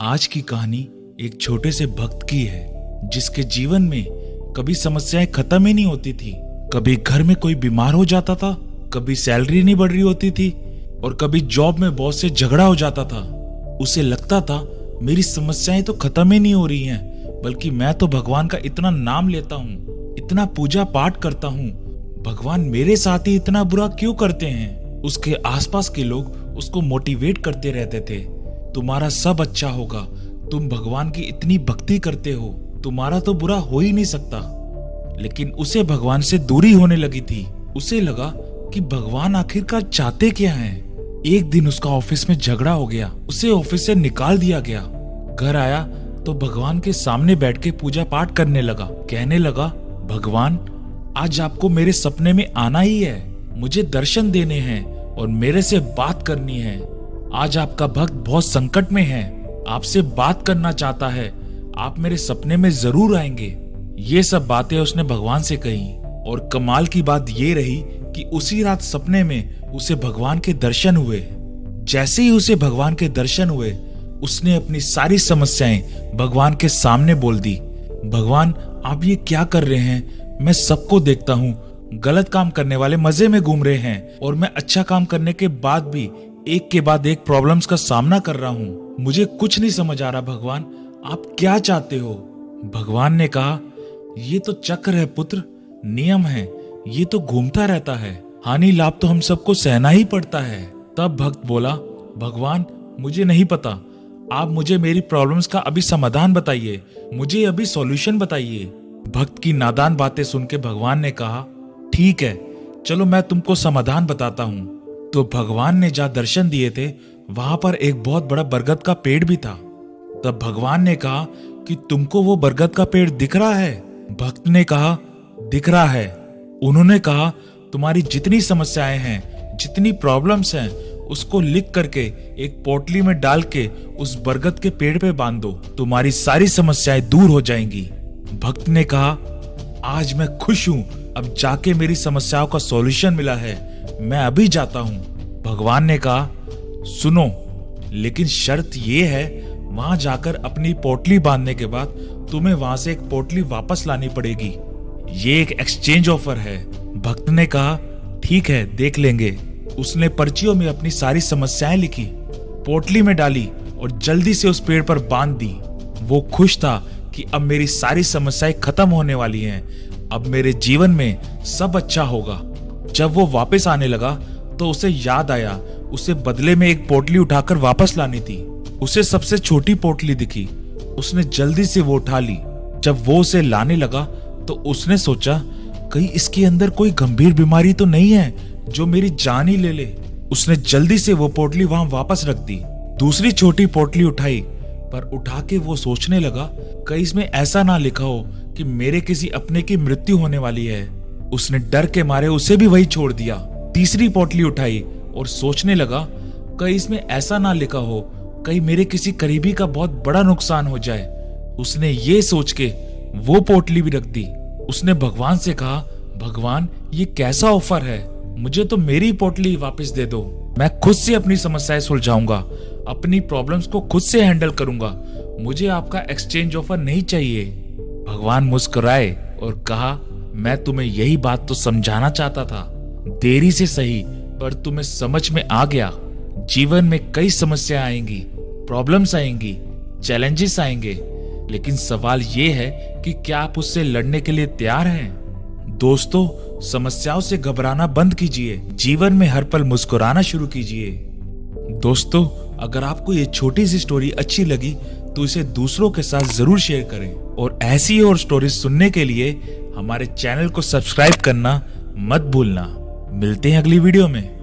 आज की कहानी एक छोटे से भक्त की है जिसके जीवन में कभी समस्याएं खत्म ही नहीं होती थी। कभी घर में कोई बीमार हो जाता था, कभी सैलरी नहीं बढ़ रही होती थी और कभी जॉब में बॉस से झगड़ा हो जाता था। उसे लगता था मेरी समस्याएं तो खत्म ही नहीं हो रही हैं, बल्कि मैं तो भगवान का इतना नाम लेता हूँ, इतना पूजा पाठ करता हूँ, भगवान मेरे साथ ही इतना बुरा क्यों करते हैं। उसके आसपास के लोग उसको मोटिवेट करते रहते थे, तुम्हारा सब अच्छा होगा, तुम भगवान की इतनी भक्ति करते हो, तुम्हारा तो बुरा हो ही नहीं सकता। लेकिन उसे भगवान से दूरी होने लगी थी। उसे लगा कि भगवान आखिरकार चाहते क्या हैं। एक दिन उसका ऑफिस में झगड़ा हो गया, उसे ऑफिस से निकाल दिया गया। घर आया तो भगवान के सामने बैठ के पूजा पाठ करने लगा। कहने लगा, भगवान आज आपको मेरे सपने में आना ही है, मुझे दर्शन देने हैं और मेरे से बात करनी है। आज आपका भक्त बहुत संकट में है, आपसे बात करना चाहता है, आप मेरे सपने में जरूर आएंगे। ये सब बातें उसने भगवान से कही और कमाल की बात ये रही कि उसी रात सपने में उसे भगवान के दर्शन हुए। जैसे ही उसे भगवान के दर्शन हुए, उसने अपनी सारी समस्याएं भगवान के सामने बोल दी। भगवान आप ये क्या कर रहे हैं? मैं सबको देखता हूँ, गलत काम करने वाले मजे में घूम रहे हैं और मैं अच्छा काम करने के बाद भी एक के बाद एक प्रॉब्लम्स का सामना कर रहा हूँ। मुझे कुछ नहीं समझ आ रहा भगवान, आप क्या चाहते हो? भगवान ने कहा, ये तो चक्र है पुत्र, नियम है, ये तो घूमता रहता है, हानि लाभ तो हम सबको सहना ही पड़ता है। तब भक्त बोला, भगवान मुझे नहीं पता, आप मुझे मेरी प्रॉब्लम्स का अभी समाधान बताइए, मुझे अभी सॉल्यूशन बताइए। भक्त की नादान बातें सुन के भगवान ने कहा, ठीक है चलो मैं तुमको समाधान बताता हूँ। तो भगवान ने जहाँ दर्शन दिए थे वहां पर एक बहुत बड़ा बरगद का पेड़ भी था। तब भगवान ने कहा कि तुमको वो बरगद का पेड़ दिख रहा है? भक्त ने कहा, दिख रहा है। उन्होंने कहा, तुम्हारी जितनी समस्याएं हैं, जितनी प्रॉब्लम्स हैं, उसको लिख करके एक पोटली में डाल के उस बरगद के पेड़ पे बांध दो, तुम्हारी सारी समस्याएं दूर हो जाएंगी। भक्त ने कहा, आज मैं खुश हूं, अब जाके मेरी समस्याओं का सॉल्यूशन मिला है, मैं अभी जाता हूं। भगवान ने कहा, सुनो, लेकिन शर्त ये है, वहां जाकर अपनी पोटली बांधने के बाद तुम्हें वहां से एक पोटली वापस लानी पड़ेगी, ये एक एक्सचेंज ऑफर है। भक्त ने कहा, ठीक है देख लेंगे। उसने पर्चियों में अपनी सारी समस्याएं लिखी, पोटली में डाली और जल्दी से उस पेड़ पर बांध दी। वो खुश था कि अब मेरी सारी समस्याएं खत्म होने वाली हैं, अब मेरे जीवन में सब अच्छा होगा। जब वो वापस आने लगा तो उसे याद आया, उसे बदले में एक पोटली उठाकर वापस लानी थी। उसे सबसे छोटी पोटली दिखी, उसने जल्दी से वो उठा ली। जब वो उसे लाने लगा तो उसने सोचा, कहीं इसके अंदर कोई गंभीर बीमारी तो नहीं है जो मेरी जान ही ले ले। उसने जल्दी से वो पोटली वहां वापस रख दी। दूसरी छोटी पोटली उठाई, पर उठा के वो सोचने लगा, कहीं इसमें ऐसा ना लिखा हो कि मेरे किसी अपने की मृत्यु होने वाली है। उसने डर के मारे उसे भी वही छोड़ दिया। तीसरी पोटली उठाई और सोचने लगा, कहीं इसमें ऐसा ना लिखा हो कहीं मेरे किसी करीबी का बहुत बड़ा नुकसान हो जाए। उसने ये सोच के वो पोटली भी रख दी। उसने भगवान से कहा, भगवान ये कैसा ऑफर है, मुझे तो मेरी पोटली वापस दे दो, मैं खुद से अपनी समस्याएं सुलझाऊंगा, अपनी प्रॉब्लम्स को खुद से हैंडल करूंगा, मुझे आपका एक्सचेंज ऑफर नहीं चाहिए। भगवान मुस्कुराए और कहा, मैं तुम्हें यही बात तो समझाना चाहता था, देरी से सही पर तुम्हें समझ में आ गया। जीवन में कई समस्याएं आएंगी, प्रॉब्लम्स आएंगी, चैलेंजेस आएंगे, लेकिन सवाल ये है कि क्या आप उससे लड़ने के लिए तैयार हैं? दोस्तों, समस्याओं से घबराना बंद कीजिए, जीवन में हर पल मुस्कुराना शुरू कीजिए। दोस्तों, अगर आपको ये छोटी सी स्टोरी अच्छी लगी तो इसे दूसरों के साथ जरूर शेयर करें और ऐसी और स्टोरीज सुनने के लिए हमारे चैनल को सब्सक्राइब करना मत भूलना। मिलते हैं अगली वीडियो में।